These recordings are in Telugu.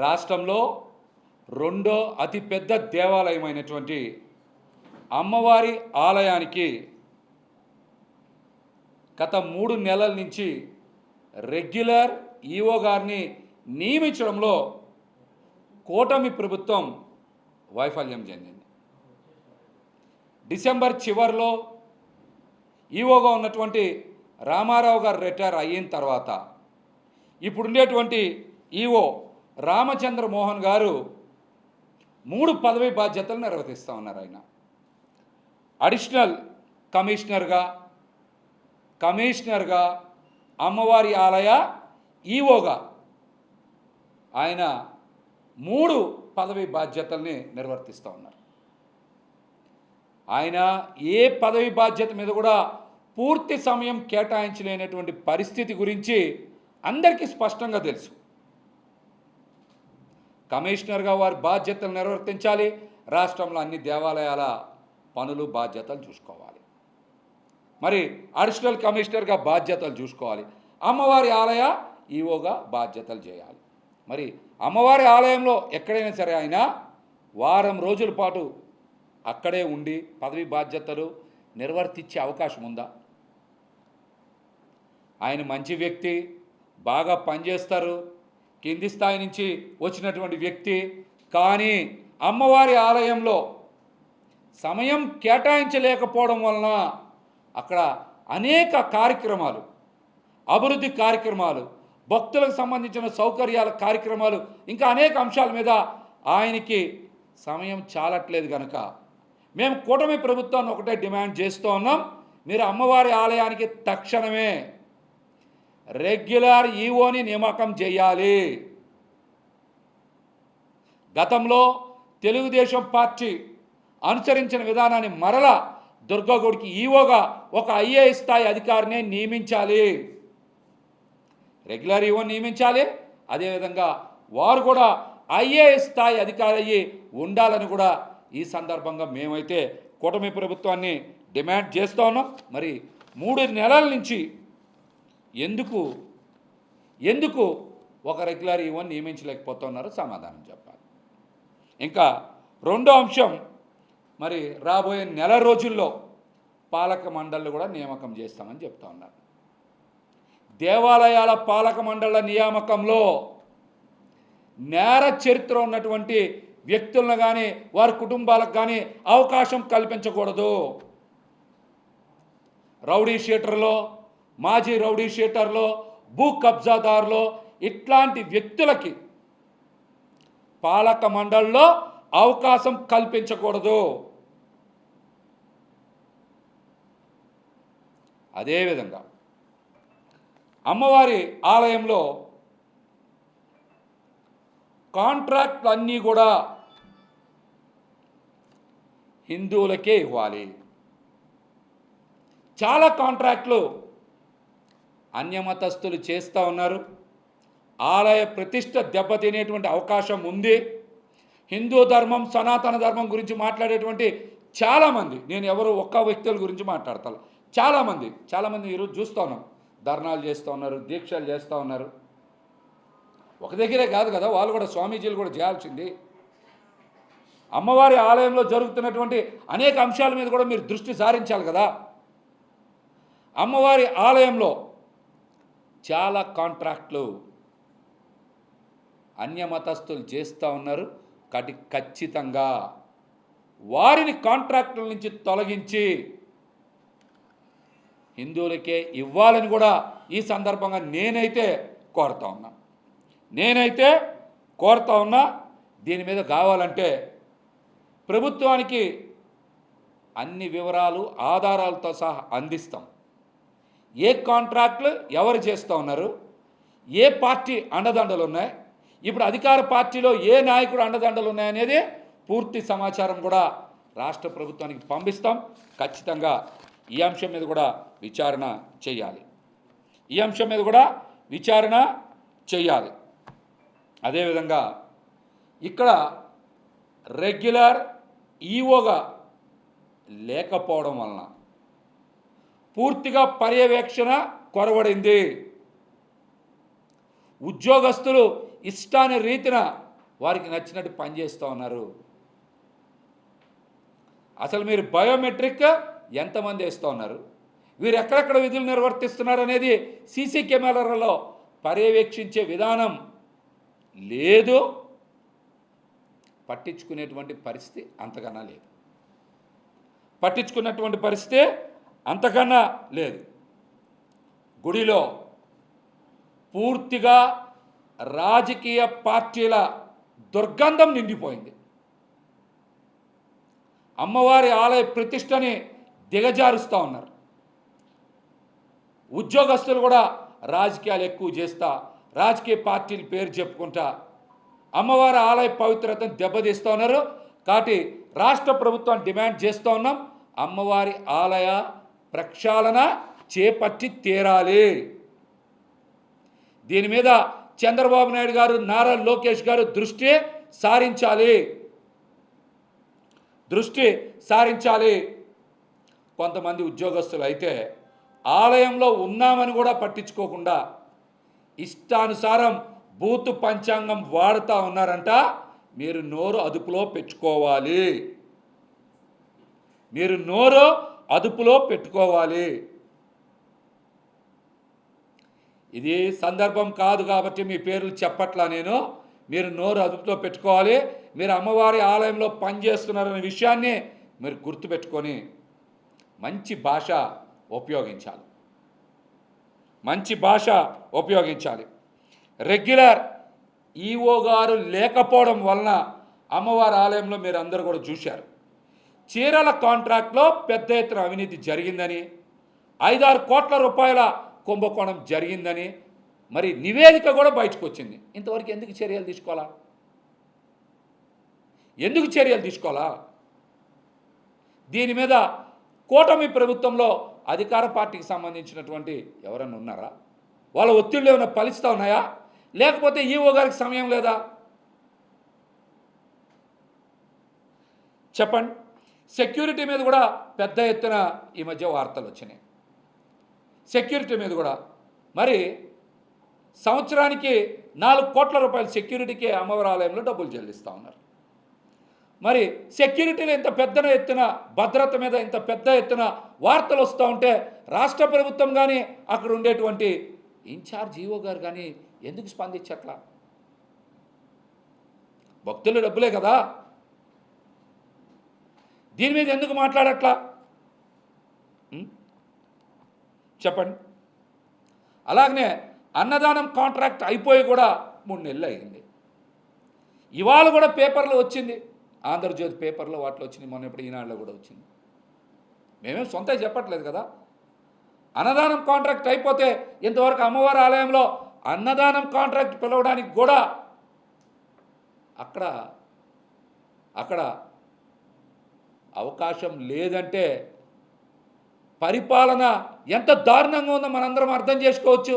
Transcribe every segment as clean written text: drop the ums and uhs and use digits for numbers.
రాష్ట్రంలో రెండో అతిపెద్ద దేవాలయమైనటువంటి అమ్మవారి ఆలయానికి గత 3 నెలల నుంచి రెగ్యులర్ ఈఓ గారిని నియమించడంలో కూటమి ప్రభుత్వం వైఫల్యం చెందింది. డిసెంబర్ చివరిలో ఈఓగా ఉన్నటువంటి రామారావు గారు రిటైర్ అయిన తర్వాత ఇప్పుడుండేటువంటి ఈఓ రామచంద్ర మోహన్ గారు 3 పదవి బాధ్యతలు నిర్వర్తిస్తూ ఉన్నారు. ఆయన అడిషనల్ కమిషనర్గా అమ్మవారి ఆలయ ఈఓగా ఆయన 3 పదవి బాధ్యతల్ని నిర్వర్తిస్తూ ఉన్నారు. ఆయన ఏ పదవి బాధ్యత మీద కూడా పూర్తి సమయం కేటాయించలేనటువంటి పరిస్థితి గురించి అందరికీ స్పష్టంగా తెలుసు. కమిషనర్గా వారి బాధ్యతలు నిర్వర్తించాలి, రాష్ట్రంలో అన్ని దేవాలయాల పనులు బాధ్యతలు చూసుకోవాలి, మరి అడిషనల్ కమిషనర్గా బాధ్యతలు చూసుకోవాలి, అమ్మవారి ఆలయ ఈఓగా బాధ్యతలు చేయాలి. మరి అమ్మవారి ఆలయంలో ఎక్కడైనా సరే ఆయన వారం రోజుల పాటు అక్కడే ఉండి పదవి బాధ్యతలు నిర్వర్తించే అవకాశం ఉందా? ఆయన మంచి వ్యక్తి, బాగా పనిచేస్తారు, కింది స్థాయి నుంచి వచ్చినటువంటి వ్యక్తి. కానీ అమ్మవారి ఆలయంలో సమయం కేటాయించలేకపోవడం వలన అక్కడ అనేక కార్యక్రమాలు, అభివృద్ధి కార్యక్రమాలు, భక్తులకు సంబంధించిన సౌకర్యాల కార్యక్రమాలు, ఇంకా అనేక అంశాల మీద ఆయనకి సమయం చాలట్లేదు కనుక మేము కూటమి ప్రభుత్వాన్ని ఒకటే డిమాండ్ చేస్తూ ఉన్నాం, మీరు అమ్మవారి ఆలయానికి తక్షణమే రెగ్యులర్ ఈఓని నియామకం చేయాలి. గతంలో తెలుగుదేశం పార్టీ అనుసరించిన విధానాన్ని మరలా దుర్గగుడికి ఈఓగా ఒక ఐఏఎస్ స్థాయి అధికారిని నియమించాలి, రెగ్యులర్ ఈఓని నియమించాలి. అదేవిధంగా వారు కూడా ఐఏఎస్ స్థాయి అధికారి అయ్యి ఉండాలని కూడా ఈ సందర్భంగా మేమైతే కూటమి ప్రభుత్వాన్ని డిమాండ్ చేస్తూ ఉన్నాం. మరి 3 నెలల నుంచి ఎందుకు ఒక రెగ్యులర్ ఈవోని నియమించలేకపోతున్నారో సమాధానం చెప్పాలి. ఇంకా రెండో అంశం, మరి రాబోయే నెల రోజుల్లో పాలక మండళ్ళు కూడా నియామకం చేస్తామని చెప్తా ఉన్నారు. దేవాలయాల పాలక మండళ్ళ నియామకంలో నేర చరిత్ర ఉన్నటువంటి వ్యక్తులను కానీ వారి కుటుంబాలకు కానీ అవకాశం కల్పించకూడదు. రౌడీ షీటర్లో, మాజీ రౌడీ షీటర్లో, భూ కబ్జాదారులో ఇట్లాంటి వ్యక్తులకి పాలక మండలిలో అవకాశం కల్పించకూడదు. అదేవిధంగా అమ్మవారి ఆలయంలో కాంట్రాక్ట్లు అన్నీ కూడా హిందువులకే ఇవ్వాలి. చాలా కాంట్రాక్ట్లు అన్యమతస్థులు చేస్తూ ఉన్నారు. ఆలయ ప్రతిష్ట దెబ్బతినేటువంటి అవకాశం ఉంది. హిందూ ధర్మం, సనాతన ధర్మం గురించి మాట్లాడేటువంటి చాలామంది, నేను ఎవరు ఒక్క వ్యక్తుల గురించి మాట్లాడతాను, చాలామంది ఈరోజు చూస్తూ ఉన్నాం, ధర్నాలు చేస్తూ ఉన్నారు, దీక్షలు చేస్తూ ఉన్నారు. ఒక దగ్గరే కాదు కదా, వాళ్ళు కూడా స్వామీజీలు కూడా చేయాల్సింది. అమ్మవారి ఆలయంలో జరుగుతున్నటువంటి అనేక అంశాల మీద కూడా మీరు దృష్టి సారించాలి కదా. అమ్మవారి ఆలయంలో చాలా కాంట్రాక్ట్లు అన్యమతస్థులు చేస్తూ ఉన్నారు. ఖచ్చితంగా వారిని కాంట్రాక్టుల నుంచి తొలగించి హిందువులకే ఇవ్వాలని కూడా ఈ సందర్భంగా నేనైతే కోరుతా ఉన్నా. దీని మీద కావాలంటే ప్రభుత్వానికి అన్ని వివరాలు, ఆధారాలతో సహా అందిస్తాం. ఏ కాంట్రాక్టులు ఎవరు చేస్తూ ఉన్నారు, ఏ పార్టీ అండదండలు ఉన్నాయి, ఇప్పుడు అధికార పార్టీలో ఏ నాయకుడు అండదండలు ఉన్నాయనేది పూర్తి సమాచారం కూడా రాష్ట్ర ప్రభుత్వానికి పంపిస్తాం. ఖచ్చితంగా ఈ అంశం మీద కూడా విచారణ చేయాలి. అదేవిధంగా ఇక్కడ రెగ్యులర్ ఈఓగా లేకపోవడం వలన పూర్తిగా పర్యవేక్షణ కొరవడింది. ఉద్యోగస్తులు ఇష్టాని రీతిన వారికి నచ్చినట్టు పనిచేస్తూ ఉన్నారు. అసలు మీరు బయోమెట్రిక్ ఎంతమంది వేస్తూ ఉన్నారు, వీరు ఎక్కడెక్కడ విధులు నిర్వర్తిస్తున్నారు అనేది సీసీ కెమెరాలలో పర్యవేక్షించే విధానం లేదు. పట్టించుకునేటువంటి పరిస్థితి అంతకన్నా లేదు. పట్టించుకున్నటువంటి పరిస్థితి అంతకన్నా లేదు. గుడిలో పూర్తిగా రాజకీయ పార్టీల దుర్గంధం నిండిపోయింది. అమ్మవారి ఆలయ ప్రతిష్టని దిగజారుస్తూ ఉన్నారు. ఉద్యోగస్తులు కూడా రాజకీయాలు ఎక్కువ చేస్తా, రాజకీయ పార్టీల పేరు చెప్పుకుంటా అమ్మవారి ఆలయ పవిత్రతను దెబ్బతీస్తూ ఉన్నారు. కాబట్టి రాష్ట్ర ప్రభుత్వాన్ని డిమాండ్ చేస్తూ ఉన్నాం, అమ్మవారి ఆలయ ప్రక్షాళన చేపట్టి తీరాలి. దీని మీద చంద్రబాబు నాయుడు గారు, నారా లోకేష్ గారు దృష్టి సారించాలి. కొంతమంది ఉద్యోగస్తులు అయితే ఆలయంలో ఉన్నామని కూడా పట్టించుకోకుండా ఇష్టానుసారం బూతు పంచాంగం వాడుతూ ఉన్నారంట. మీరు నోరు అదుపులో పెట్టుకోవాలి. ఇది సందర్భం కాదు కాబట్టి మీ పేర్లు చెప్పట్లా నేను. మీరు నోరు అదుపులో పెట్టుకోవాలి. మీరు అమ్మవారి ఆలయంలో పనిచేస్తున్నారనే విషయాన్ని మీరు గుర్తుపెట్టుకొని మంచి భాష ఉపయోగించాలి. రెగ్యులర్ ఈఓ గారు లేకపోవడం వలన అమ్మవారి ఆలయంలో మీరు అందరూ కూడా చూశారు, చీరల కాంట్రాక్ట్లో పెద్ద ఎత్తున అవినీతి జరిగిందని, 5-6 కోట్ల రూపాయల కుంభకోణం జరిగిందని మరి నివేదిక కూడా బయటకు వచ్చింది. ఇంతవరకు ఎందుకు చర్యలు తీసుకోవాలా? దీని మీద కూటమి ప్రభుత్వంలో అధికార పార్టీకి సంబంధించినటువంటి ఎవరన్నా ఉన్నారా? వాళ్ళ ఒత్తిళ్ళు ఏమైనా ఫలిస్తూ ఉన్నాయా? లేకపోతే ఈఓ గారికి సమయం లేదా? చెప్పండి. సెక్యూరిటీ మీద కూడా పెద్ద ఎత్తున ఈ మధ్య వార్తలు వచ్చినాయి. సెక్యూరిటీ మీద కూడా మరి సంవత్సరానికి 4 కోట్ల రూపాయల సెక్యూరిటీకి అమ్మవారి ఆలయంలో డబ్బులు చెల్లిస్తూ ఉన్నారు. మరి సెక్యూరిటీలో ఇంత పెద్ద ఎత్తున భద్రత మీద ఇంత పెద్ద ఎత్తున వార్తలు వస్తూ ఉంటే రాష్ట్ర ప్రభుత్వం కానీ అక్కడ ఉండేటువంటి ఇన్ఛార్జ్ ఈఓ గారు కానీ ఎందుకు స్పందించట్లా? భక్తుల డబ్బులే కదా, దీని మీద ఎందుకు మాట్లాడట్లా? చెప్పండి. అలాగనే అన్నదానం కాంట్రాక్ట్ అయిపోయి కూడా 3 నెలలు అయింది. ఇవాళ కూడా పేపర్లో వచ్చింది, ఆంధ్రజ్యోతి పేపర్లో వాటిలో వచ్చింది, మొన్న ఇప్పుడు ఈనాడులో కూడా వచ్చింది. మేమేం సొంత చెప్పట్లేదు కదా. అన్నదానం కాంట్రాక్ట్ అయిపోతే ఇంతవరకు అమ్మవారి ఆలయంలో అన్నదానం కాంట్రాక్ట్ పిలవడానికి కూడా అక్కడ అవకాశం లేదంటే పరిపాలన ఎంత దారుణంగా ఉందో మనందరం అర్థం చేసుకోవచ్చు.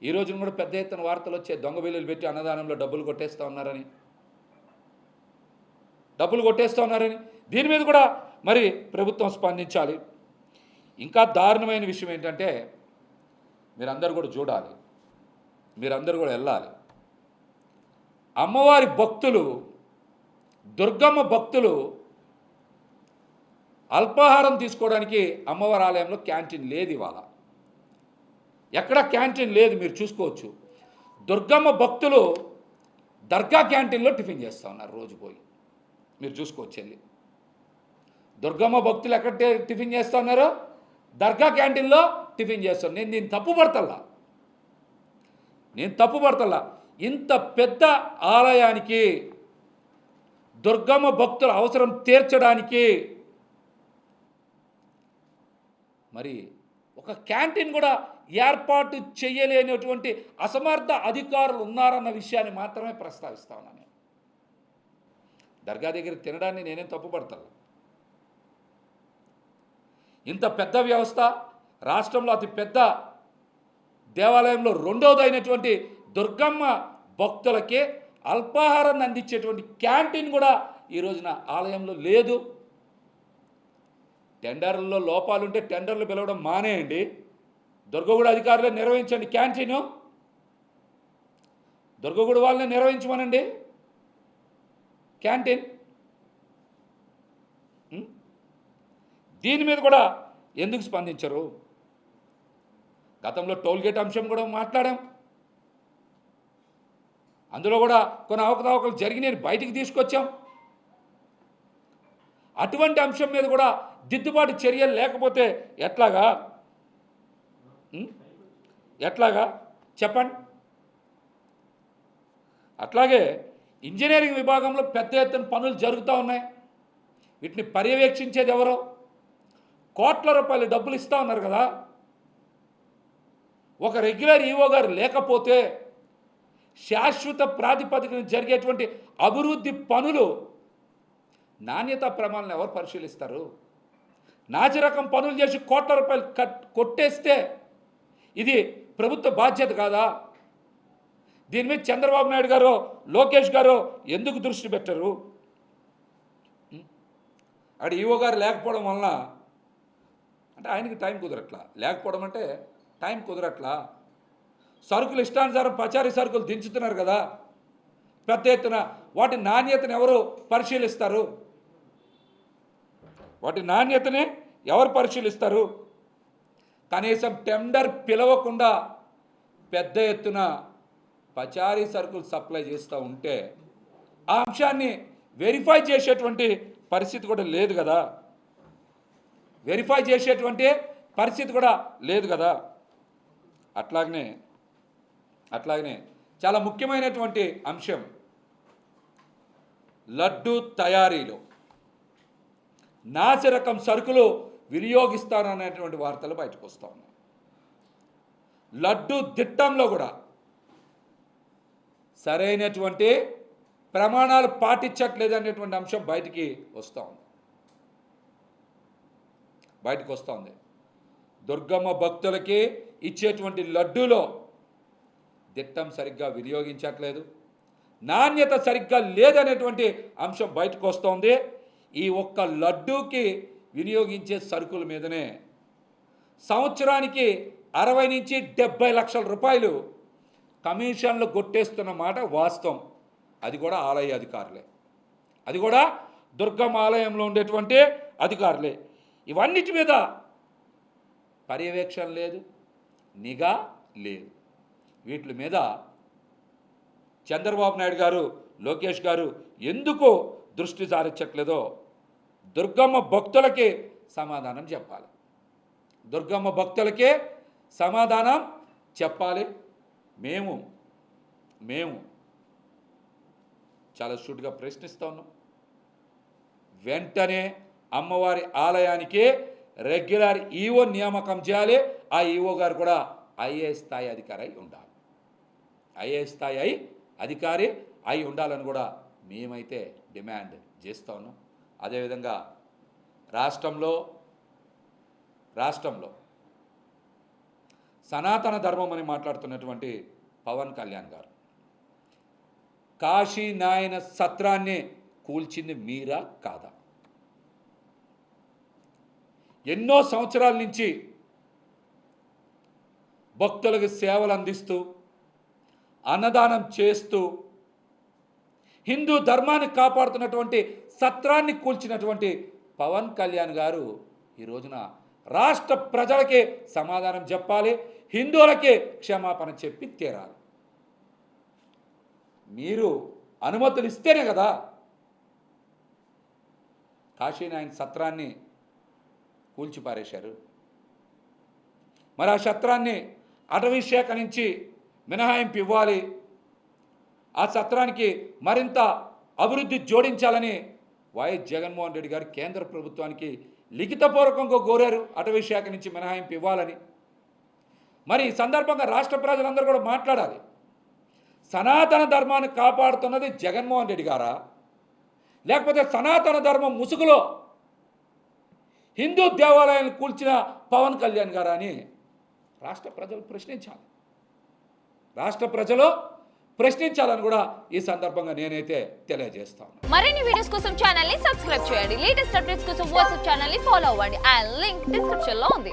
ఈ రోజున కూడా పెద్ద ఎత్తున వార్తలు వచ్చే దొంగ బిల్లులు పెట్టి అన్నదానంలో డబ్బులు కొట్టేస్తూ ఉన్నారని దీని మీద కూడా మరి ప్రభుత్వం స్పందించాలి. ఇంకా దారుణమైన విషయం ఏంటంటే మీరందరూ కూడా చూడాలి, మీరందరూ కూడా వెళ్ళాలి. అమ్మవారి భక్తులు, దుర్గమ్మ భక్తులు అల్పాహారం తీసుకోవడానికి అమ్మవారి ఆలయంలో క్యాంటీన్ లేదు. ఇవాళ ఎక్కడ క్యాంటీన్ లేదు, మీరు చూసుకోవచ్చు. దుర్గమ్మ భక్తులు దర్గా క్యాంటీన్లో టిఫిన్ చేస్తూ ఉన్నారు రోజు పోయి, మీరు చూసుకోవచ్చు. వెళ్ళి దుర్గమ్మ భక్తులు ఎక్కడ టిఫిన్ చేస్తూ ఉన్నారో దర్గా క్యాంటీన్లో టిఫిన్ చేస్తాను. నేను దీన్ని తప్పు పడతల్లా. ఇంత పెద్ద ఆలయానికి దుర్గమ్మ భక్తుల అవసరం తీర్చడానికి మరి ఒక క్యాంటీన్ కూడా ఏర్పాటు చేయలేనటువంటి అసమర్థ అధికారులు ఉన్నారన్న విషయాన్ని మాత్రమే ప్రస్తావిస్తా ఉన్నాను. నేను దర్గా దగ్గర తినడాన్ని నేనేం తప్పుపడతాను. ఇంత పెద్ద వ్యవస్థ, రాష్ట్రంలో అతి పెద్ద దేవాలయంలో రెండవదైనటువంటి దుర్గమ్మ భక్తులకి అల్పాహారాన్ని అందించేటువంటి క్యాంటీన్ కూడా ఈ రోజున ఆలయంలో లేదు. టెండర్లలో లోపాలుంటే టెండర్లు పిలవడం మానేయండి, దుర్గగుడి అధికారులే నిర్వహించండి క్యాంటీను. దుర్గగుడి వాళ్ళని నిర్వహించమనండి క్యాంటీన్. దీని మీద కూడా ఎందుకు స్పందించరు? గతంలో టోల్గేట్ అంశం కూడా మాట్లాడాం. అందులో కూడా కొన్ని అవకతవకలు జరిగినాయి, బయటికి తీసుకొచ్చాం. అటువంటి అంశం మీద కూడా దిద్దుబాటు చర్యలు లేకపోతే ఎట్లాగా చెప్పండి. అట్లాగే ఇంజనీరింగ్ విభాగంలో పెద్ద ఎత్తున పనులు జరుగుతూ ఉన్నాయి. వీటిని పర్యవేక్షించేది ఎవరో? కోట్ల రూపాయలు డబ్బులు ఇస్తూ ఉన్నారు కదా. ఒక రెగ్యులర్ ఈఓ గారు లేకపోతే శాశ్వత ప్రాతిపదికన జరిగేటువంటి అభివృద్ధి పనులు నాణ్యతా ప్రమాణాలను ఎవరు పరిశీలిస్తారు? నాసిరకం పనులు చేసి కోట్ల రూపాయలు కొట్టేస్తే ఇది ప్రభుత్వ బాధ్యత కాదా? దీని మీద చంద్రబాబు నాయుడు గారు, లోకేష్ గారు ఎందుకు దృష్టి పెట్టరు? అక్కడ ఈఓ గారు లేకపోవడం వలన అంటే ఆయనకి టైం కుదరట్లా, లేకపోవడం అంటే టైం కుదరట్లా. సరుకులు ఇష్టానుసారం పచారీ సరుకులు దించుతున్నారు కదా పెద్ద ఎత్తున. వాటి నాణ్యతను ఎవరు పరిశీలిస్తారు? వాటి నాణ్యతని ఎవరు పరిశీలిస్తారు? కనీసం టెండర్ పిలవకుండా పెద్ద ఎత్తున పచారీ సరుకులు సప్లై చేస్తూ ఉంటే ఆ అంశాన్ని వెరిఫై చేసేటువంటి పరిస్థితి కూడా లేదు కదా. వెరిఫై చేసేటువంటి పరిస్థితి కూడా లేదు కదా. అట్లాగనే చాలా ముఖ్యమైనటువంటి అంశం లడ్డు తయారీలో నాసిరకం సరుకులు వినియోగిస్తారనేటువంటి వార్తలు బయటకు వస్తూ ఉన్నాయి. లడ్డు దిట్టంలో కూడా సరైనటువంటి ప్రమాణాలు పాటించట్లేదు అనేటువంటి అంశం బయటకు వస్తూ ఉంది. దుర్గమ్మ భక్తులకి ఇచ్చేటువంటి లడ్డూలో దిట్టం సరిగ్గా వినియోగించట్లేదు, నాణ్యత సరిగ్గా లేదనేటువంటి అంశం బయటకు వస్తోంది. ఈ ఒక్క లడ్డూకి వినియోగించే సరుకుల మీదనే సంవత్సరానికి 60 నుంచి 70 లక్షల రూపాయలు కమిషన్లు కొట్టేస్తున్న మాట వాస్తవం. అది కూడా ఆలయ అధికారులే, అది కూడా దుర్గమ్మ ఆలయంలో ఉండేటువంటి అధికారులే. ఇవన్నిటి మీద పర్యవేక్షణ లేదు, నిఘా లేదు. వీటి మీద చంద్రబాబు నాయుడు గారు, లోకేష్ గారు ఎందుకు దృష్టి సారించట్లేదో దుర్గమ్మ భక్తులకి సమాధానం చెప్పాలి. దుర్గమ్మ భక్తులకే సమాధానం చెప్పాలి. మేము చాలా సూటిగా ప్రశ్నిస్తూ ఉన్నాం. వెంటనే అమ్మవారి ఆలయానికి రెగ్యులర్ ఈఓ నియామకం చేయాలి. ఆ ఈఓ గారు కూడా ఐఏఎస్ స్థాయి అధికారి అయి ఉండాలి. ఐఏఎస్ స్థాయి అధికారి అయి ఉండాలని కూడా మేమైతే డిమాండ్ చేస్తూ ఉన్నాం. అదేవిధంగా రాష్ట్రంలో సనాతన ధర్మం అని మాట్లాడుతున్నటువంటి పవన్ కళ్యాణ్ గారు కాశీ నాయన సత్రాన్ని కూల్చింది మీరా కాదా? ఎన్నో సంవత్సరాల నుంచి భక్తులకు సేవలు అందిస్తూ అన్నదానం చేస్తూ హిందూ ధర్మాన్ని కాపాడుతున్నటువంటి సత్రాన్ని కూల్చినటువంటి పవన్ కళ్యాణ్ గారు ఈ రోజున రాష్ట్ర ప్రజలకే సమాధానం చెప్పాలి, హిందువులకే క్షమాపణ చెప్పి తీరాలి. మీరు అనుమతులు ఇస్తేనే కదా కాశీనాయన సత్రాన్ని కూల్చిపారేశారు. మరి ఆ సత్రాన్ని అటవీ శాఖ నుంచి మినహాయింపు ఇవ్వాలి, ఆ సత్రానికి మరింత అభివృద్ధి జోడించాలని వైఎస్ జగన్మోహన్ రెడ్డి గారు కేంద్ర ప్రభుత్వానికి లిఖితపూర్వకంగా కోరారు. అటవీ శాఖ నుంచి మినహాయింపు ఇవ్వాలని. మరి ఈ సందర్భంగా రాష్ట్ర ప్రజలందరూ కూడా మాట్లాడాలి. సనాతన ధర్మాన్ని కాపాడుతున్నది జగన్మోహన్ రెడ్డి గారా, లేకపోతే సనాతన ధర్మం ముసుగులో హిందూ దేవాలయాలను కూల్చిన పవన్ కళ్యాణ్ గారా అని రాష్ట్ర ప్రజలు ప్రశ్నించాలి. రాష్ట్ర ప్రజలు ప్రశ్నించాలని కూడా ఈ సందర్భంగా నేనైతే తెలియజేస్తాను. మరిన్ని వీడియోస్ కోసం ఛానల్ ని సబ్స్క్రైబ్ చేయండి. లేటెస్ట్ అప్డేట్స్ కోసం వాట్సాప్ ఛానల్ ని ఫాలో అవ్వండి. ఆ లింక్ డిస్క్రిప్షన్ లో ఉంది.